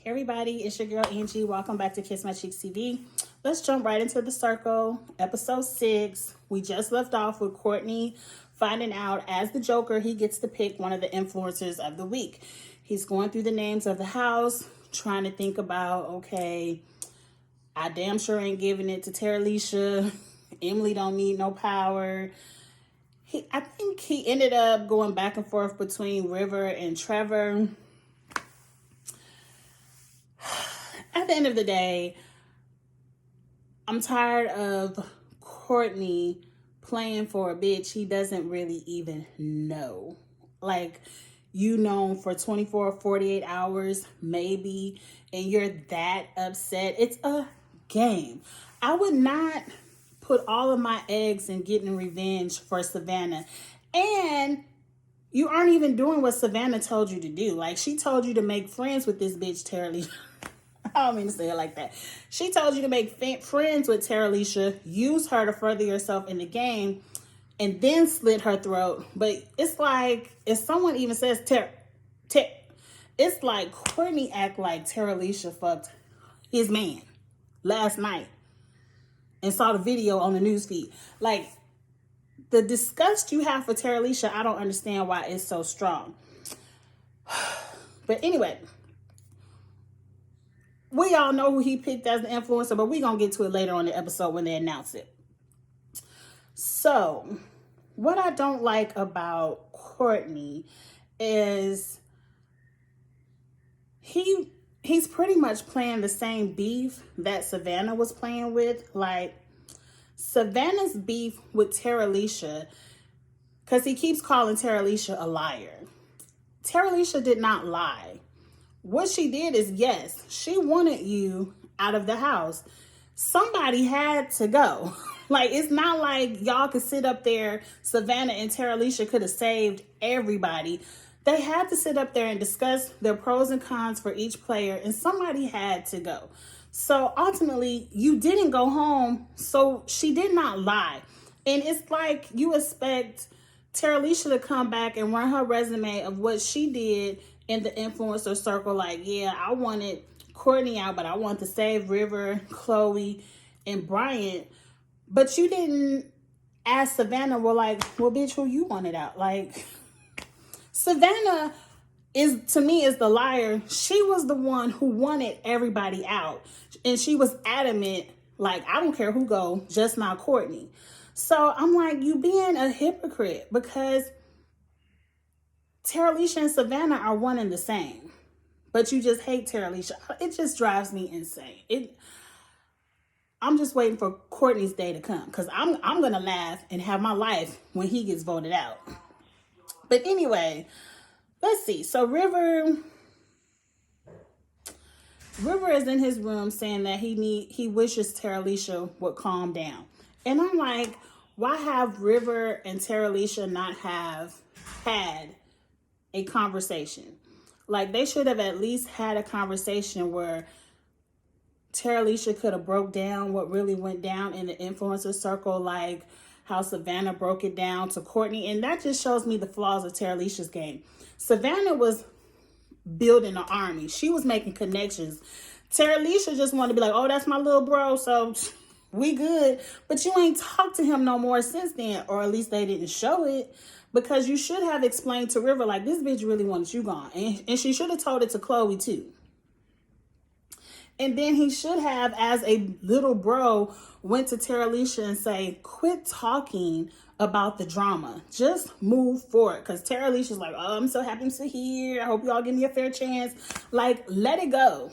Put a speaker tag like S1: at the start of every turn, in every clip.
S1: Hey everybody, it's your girl Angie. Welcome back to Kiss My Cheeks TV. Let's jump right into the circle. Episode 6. We just left off with Courtney finding out as the Joker, he gets to pick one of the influencers of the week. He's going through the names of the house, trying to think about, okay, I damn sure ain't giving it to Terilisha. Emily don't need no power. I think he ended up going back and forth between River and Trevor. At the end of the day, I'm tired of Courtney playing for a bitch he doesn't really even know. Like, you know, for 24, 48 hours, maybe, and you're that upset. It's a game. I would not put all of my eggs in getting revenge for Savannah. And you aren't even doing what Savannah told you to do. Like, she told you to make friends with this bitch, Terilisha. I don't mean to say it like that. She told you to make friends with Terilisha, use her to further yourself in the game, and then slit her throat. But it's like, if someone even says it's like Courtney act like Terilisha fucked his man last night and saw the video on the newsfeed. Like, the disgust you have for Terilisha, I don't understand why it's so strong. But anyway, we all know who he picked as the influencer, but we're going to get to it later on in the episode when they announce it. So, what I don't like about Courtney is he's pretty much playing the same beef that Savannah was playing with. Like, Savannah's beef with Terilisha, because he keeps calling Terilisha a liar. Terilisha did not lie. What she did is, yes, she wanted you out of the house. Somebody had to go. Like, it's not like y'all could sit up there, Savannah and Terilisha could have saved everybody. They had to sit up there and discuss their pros and cons for each player, and somebody had to go. So ultimately, you didn't go home, so she did not lie. And it's like you expect Terilisha to come back and run her resume of what she did in the influencer circle. Like, yeah, I wanted Courtney out, but I wanted to save River, Chloe, and Bryant. But you didn't ask Savannah, well, bitch, who you wanted out? Like, Savannah to me is the liar. She was the one who wanted everybody out. And she was adamant, like, I don't care who go, just not Courtney. So I'm like, you being a hypocrite, because Terilisha and Savannah are one and the same. But you just hate Terilisha. It just drives me insane. I'm just waiting for Courtney's day to come, because I'm going to laugh and have my life when he gets voted out. But anyway, let's see. So River is in his room saying that he wishes Terilisha would calm down. And I'm like, why have River and Terilisha not have had a conversation? Like, they should have at least had a conversation where Terilisha could have broke down what really went down in the influencer circle, like how Savannah broke it down to Courtney. And that just shows me the flaws of Terilisha's game. Savannah was building an army. She was making connections. Terilisha just wanted to be like, oh, that's my little bro, so we good. But you ain't talked to him no more since then, or at least they didn't show it, because you should have explained to River, like, this bitch really wants you gone. And she should have told it to Chloe too. And then he should have, as a little bro, went to Terilisha and say, quit talking about the drama. Just move forward. Because Terilisha's like, oh, I'm so happy to hear. I hope y'all give me a fair chance. Like, let it go.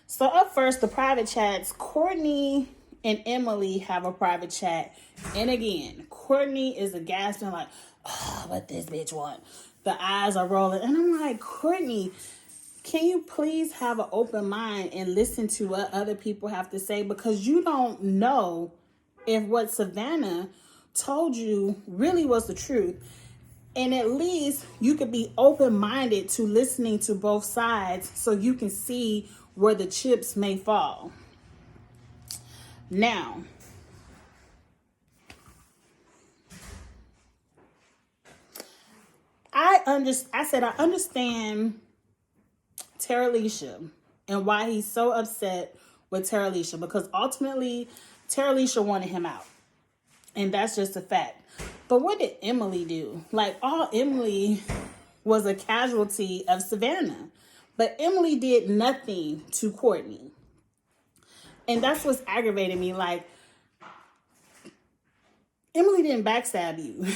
S1: So up first, the private chats. Courtney and Emily have a private chat. And again, Courtney is a gasping like, oh, what this bitch want? The eyes are rolling. And I'm like, Courtney, can you please have an open mind and listen to what other people have to say? Because you don't know if what Savannah told you really was the truth. And at least you could be open-minded to listening to both sides so you can see where the chips may fall. Now, I understand Terilisha and why he's so upset with Terilisha, because ultimately Terilisha wanted him out. And that's just a fact. But what did Emily do? Like, all Emily was a casualty of Savannah. But Emily did nothing to Courtney. And that's what's aggravating me. Like, Emily didn't backstab you.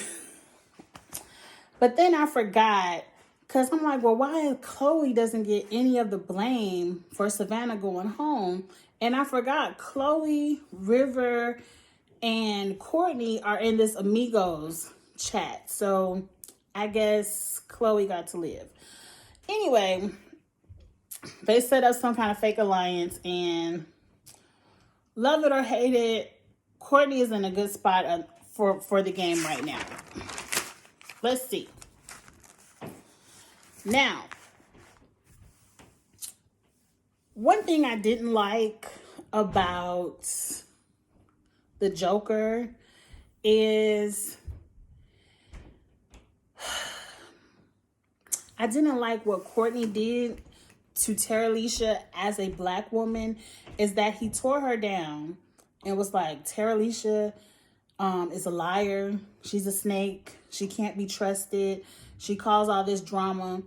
S1: But then I forgot, because I'm like, well, why Chloe doesn't get any of the blame for Savannah going home? And I forgot Chloe, River, and Courtney are in this Amigos chat. So I guess Chloe got to live. Anyway, they set up some kind of fake alliance, and love it or hate it, Courtney is in a good spot for the game right now. Let's see. Now, one thing I didn't like about the Joker is I didn't like what Courtney did to Terilisha as a black woman, is that he tore her down and was like, Terilisha is a liar. She's a snake. She can't be trusted. She caused all this drama.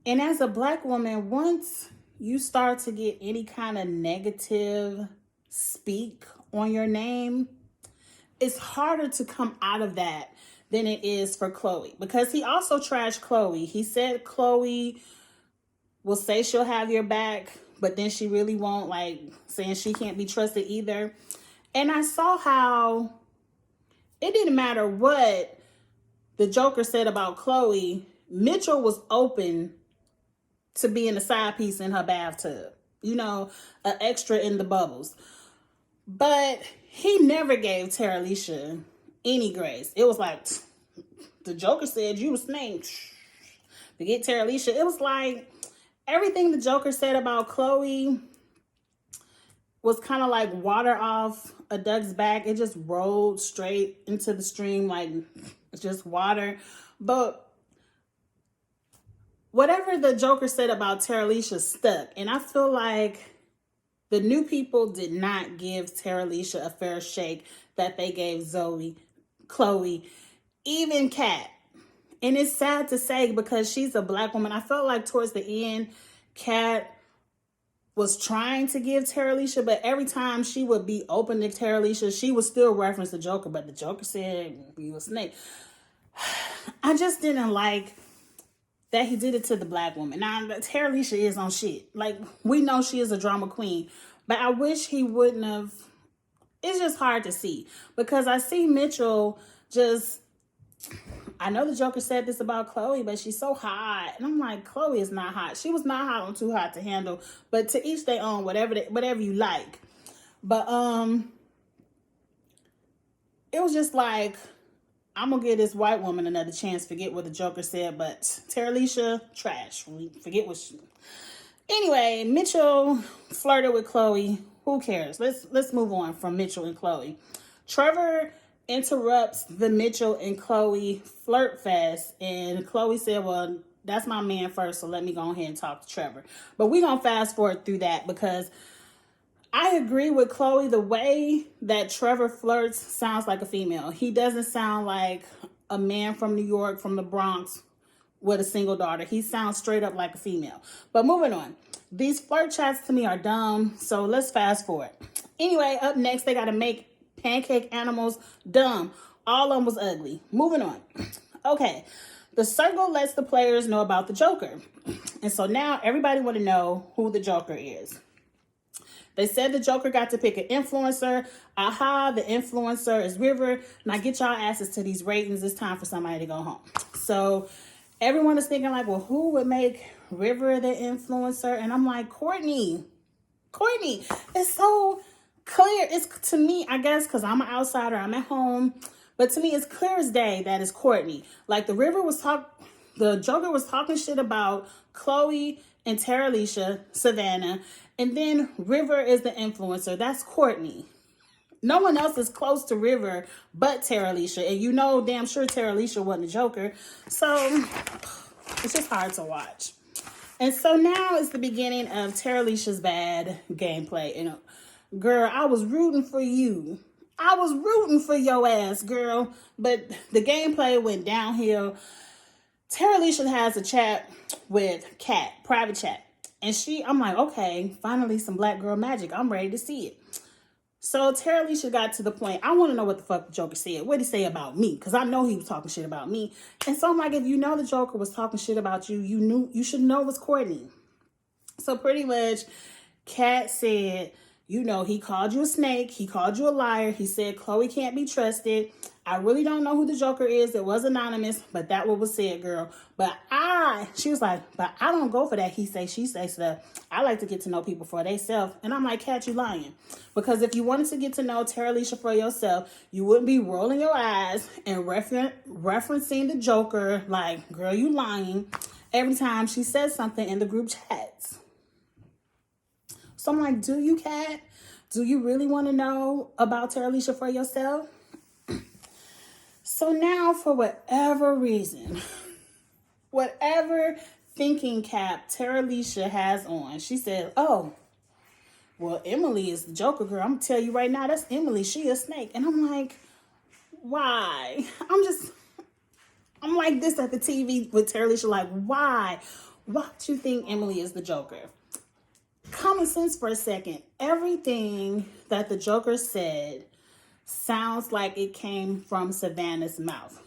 S1: And as a black woman, once you start to get any kind of negative speak on your name, it's harder to come out of that than it is for Chloe. Because he also trashed Chloe. He said Chloe will say she'll have your back, but then she really won't, like saying she can't be trusted either. And I saw how it didn't matter what the Joker said about Chloe, Mitchell was open to being a side piece in her bathtub. You know, an extra in the bubbles. But he never gave Terilisha any grace. It was like, the Joker said you a snake. Forget Terilisha. It was like everything the Joker said about Chloe was kind of like water off a duck's back. It just rolled straight into the stream like it's just water. But whatever the Joker said about Terilisha stuck. And I feel like the new people did not give Terilisha a fair shake that they gave Zoe, Chloe, even Kat. And it's sad to say because she's a black woman. I felt like towards the end, Kat was trying to give Terilisha, but every time she would be open to Terilisha, she would still reference the Joker. But the Joker said, you a snake. I just didn't like that he did it to the black woman. Now, Terilisha is on shit. Like, we know she is a drama queen. But I wish he wouldn't have. It's just hard to see. Because I see Mitchell just, I know the Joker said this about Chloe, but she's so hot. And I'm like, Chloe is not hot. She was not hot on Too Hot to Handle. But to each their own, whatever you like. But it was just like, I'm going to give this white woman another chance. Forget what the Joker said. But Terilisha, trash. Forget what she... Anyway, Mitchell flirted with Chloe. Who cares? Let's move on from Mitchell and Chloe. Trevor interrupts the Mitchell and Chloe Flirtfest. And Chloe said, well, that's my man first. So let me go ahead and talk to Trevor. But we're going to fast forward through that because I agree with Chloe. The way that Trevor flirts sounds like a female. He doesn't sound like a man from New York, from the Bronx, with a single daughter. He sounds straight up like a female. But moving on. These flirt chats to me are dumb. So let's fast forward. Anyway, up next, they got to make pancake animals. Dumb. All of them was ugly. Moving on. Okay. The circle lets the players know about the Joker. And so now everybody want to know who the Joker is. They said the Joker got to pick an influencer. Aha, the influencer is River. Now get y'all asses to these ratings. It's time for somebody to go home. So everyone is thinking like, well, who would make River the influencer? And I'm like, Courtney. It's so clear. It's to me, I guess, because I'm an outsider. I'm at home. But to me, it's clear as day that it's Courtney. Like the Joker was talking shit about Chloe and Terilisha, Savannah. And then River is the influencer. That's Courtney. No one else is close to River but Terilisha. And you know damn sure Terilisha wasn't a Joker. So it's just hard to watch. And so now is the beginning of Terilisha's bad gameplay. And girl, I was rooting for you. I was rooting for your ass, girl. But the gameplay went downhill. Terilisha has a chat with Kat, private chat. And I'm like, okay, finally some black girl magic. I'm ready to see it. So Terilisha got to the point, I want to know what the fuck the Joker said. What did he say about me? Because I know he was talking shit about me. And so I'm like, if you know the Joker was talking shit about you, you should know it was Courtney. So pretty much, Kat said, he called you a snake. He called you a liar. He said Chloe can't be trusted. I really don't know who the Joker is. It was anonymous, but that what was said, girl. She was like, but I don't go for that he say, she say stuff. I like to get to know people for themselves. And I'm like, Kat, you lying. Because if you wanted to get to know Terilisha for yourself, you wouldn't be rolling your eyes and referencing the Joker like, girl, you lying every time she says something in the group chats. So I'm like, do you, Kat? Do you really want to know about Terilisha for yourself? So now, for whatever reason, whatever thinking cap Terilisha has on, she said, oh, well, Emily is the Joker, girl. I'm going to tell you right now, that's Emily. She a snake. And I'm like, why? I'm like this at the TV with Terilisha, like, why? Why do you think Emily is the Joker? Common sense for a second. Everything that the Joker said sounds like it came from Savannah's mouth.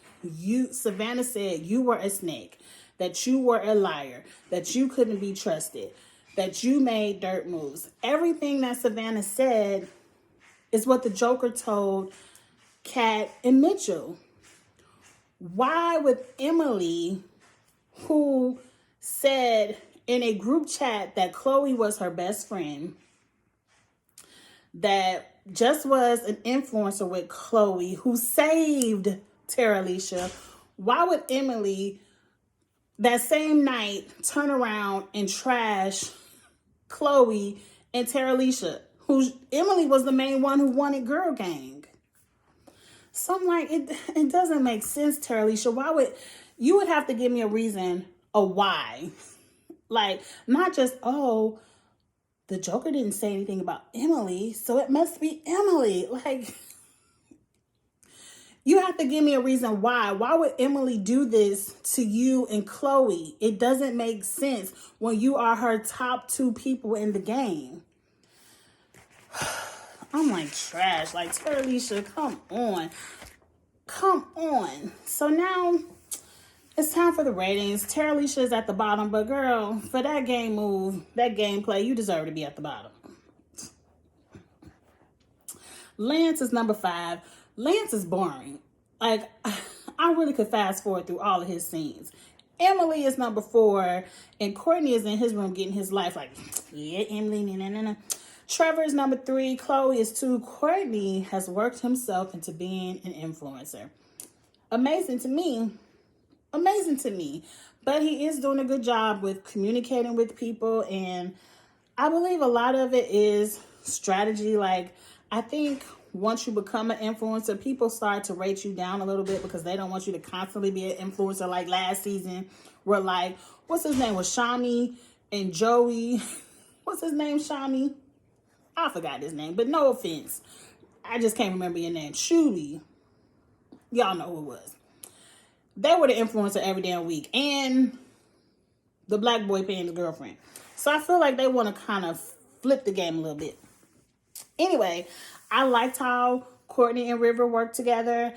S1: Savannah said you were a snake, that you were a liar, that you couldn't be trusted, that you made dirt moves. Everything that Savannah said is what the Joker told Kat and Mitchell. Why would Emily, who said in a group chat that Chloe was her best friend, that just was an influencer with Chloe, who saved Terilisha, why would Emily that same night turn around and trash Chloe and Terilisha, Emily was the main one who wanted Girl Gang? So I'm like, it doesn't make sense, Terilisha. You would have to give me a reason, a why. Like, not just, oh, the Joker didn't say anything about Emily, so it must be Emily. Like, you have to give me a reason why. Why would Emily do this to you and Chloe? It doesn't make sense when you are her top two people in the game. I'm like, trash. Like, Terilisha, come on. Come on. So now it's time for the ratings. Terilisha is at the bottom, but girl, for that game move, that gameplay, you deserve to be at the bottom. Lance is number 5. Lance is boring. Like, I really could fast forward through all of his scenes. Emily is number 4, and Courtney is in his room getting his life. Like, yeah, Emily, nah. Trevor is number 3. Chloe is 2. Courtney has worked himself into being an influencer. Amazing to me. But he is doing a good job with communicating with people, and I believe a lot of it is strategy. Like, I think once you become an influencer, people start to rate you down a little bit because they don't want you to constantly be an influencer. Like last season, where like, what's his name, was Shami and Joey. What's his name, Shami? I forgot his name, but no offense. I just can't remember your name. Shooty. Y'all know who it was. They were the influencer every damn week. And the black boy paying his girlfriend. So I feel like they want to kind of flip the game a little bit. Anyway, I liked how Courtney and River worked together.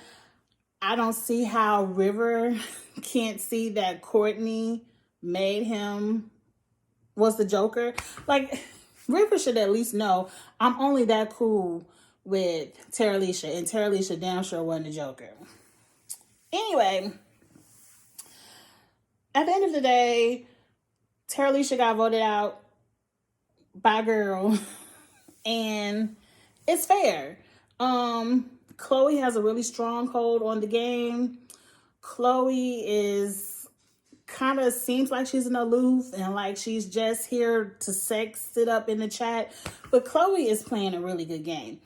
S1: I don't see how River can't see that Courtney made him was the Joker. Like, River should at least know I'm only that cool with Terilisha, and Terilisha damn sure wasn't the Joker. Anyway, at the end of the day, Terilisha got voted out by girl, and it's fair. Chloe has a really strong hold on the game. Chloe is kind of seems like she's an aloof and like she's just here to sex it up in the chat. But Chloe is playing a really good game.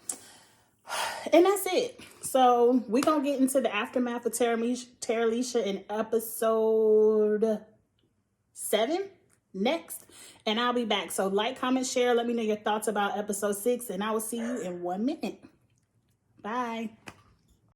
S1: And that's it. So we're going to get into the aftermath of Terilisha in episode 7, next, and I'll be back. So like, comment, share. Let me know your thoughts about episode 6, and I will see you in 1 minute. Bye.